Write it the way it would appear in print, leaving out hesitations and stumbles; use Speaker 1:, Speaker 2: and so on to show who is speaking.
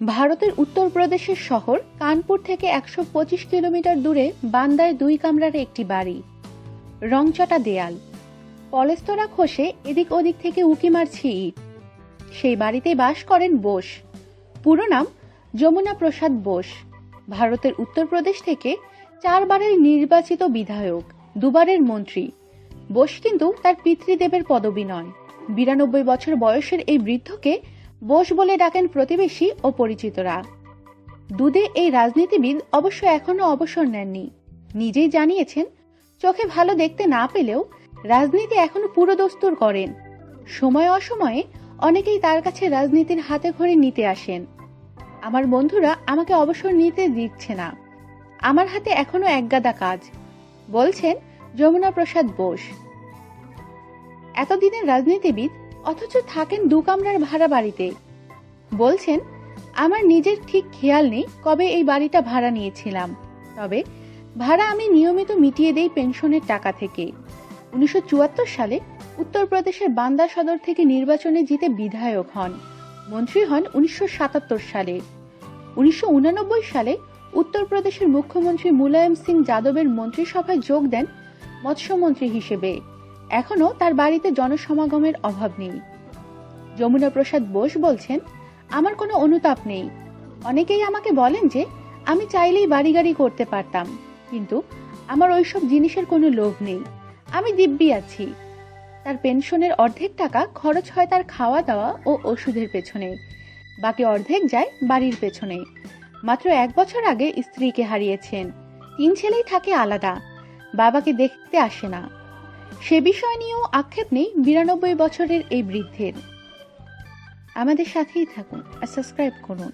Speaker 1: ভারতের উত্তরপ্রদেশের শহর কানপুর থেকে ১২৫ কিলোমিটার দূরে বান্দায় ২ কামরার একটি বাড়ি। রংচটা দেয়াল, পলেস্তরা খসে এদিক ওদিক থেকে উঁকি মারছে ইট। সেই বাড়িতে বাস করেন বোস। পুরো নাম যমুনা প্রসাদ বোস। ভারতের উত্তরপ্রদেশ থেকে ৪ বারের নির্বাচিত বিধায়ক, ২ বারের মন্ত্রী। বোস কিন্তু তার পিতৃদেবের পদবী নয়। ৯২ বছর বয়সের এই বৃদ্ধকে বোস বলে ডাকেন প্রতিবেশী ও পরিচিতরা। দুধে এই রাজনীতিবিদ অবশ্য এখনো অবসর নেননি। নিজেই জানিয়েছেন, চোখে ভালো দেখতে না পেলেও রাজনীতি এখনো পুরো দস্তুর করেন। সময় অসময়ে অনেকেই তার কাছে রাজনীতির হাতে খড়ি নিতে আসেন। আমার বন্ধুরা আমাকে অবসর নিতে দিচ্ছে না, আমার হাতে এখনো একগাদা কাজ, বলছেন যমুনা প্রসাদ বোস। এতদিনের রাজনীতিবিদ, অথচ থাকেন ২ কামরার ভাড়া বাড়িতে। বলছেন, আমার নিজের ঠিক খেয়াল নেই কবে এই বাড়িটা ভাড়া নিয়েছিলাম, তবে ভাড়া আমি নিয়মিত মিটিয়ে দেই পেনশনের টাকা থেকে। ১৯৭৪ সালে উত্তরপ্রদেশের বান্দা সদর থেকে নির্বাচনে জিতে বিধায়ক হন। মন্ত্রী হন ১৯৭৭ সালে। ১৯৮৯ সালে উত্তরপ্রদেশের মুখ্যমন্ত্রী মুলায়ম সিং যাদবের মন্ত্রিসভায় যোগ দেন মৎস্যমন্ত্রী হিসেবে। এখনো তার বাড়িতে জনসমাগমের অভাব নেই। যমুনা প্রসাদ বোস বলছেন, আমার কোনো অনুতাপ নেই। অনেকেই আমাকে বলেন যে আমি চাইলেই বাড়ি গাড়ি করতে পারতাম, কিন্তু আমার ওইসব জিনিসের কোনো লোভ নেই। আমি দিব্যি আছি। তার পেনশনের অর্ধেক টাকা খরচ হয় তার খাওয়া দাওয়া ও ওষুধের পেছনে, বাকি অর্ধেক যায় বাড়ির পেছনে। মাত্র ১ বছর আগে স্ত্রীকে হারিয়েছেন। ৩ ছেলেই থাকে আলাদা, বাবাকে দেখতে আসে না। সে বিষয় নিয়েও আক্ষেপ নেই ৯২ বছরের এই বৃদ্ধের। আমাদের সাথেই থাকুন আর সাবস্ক্রাইব করুন।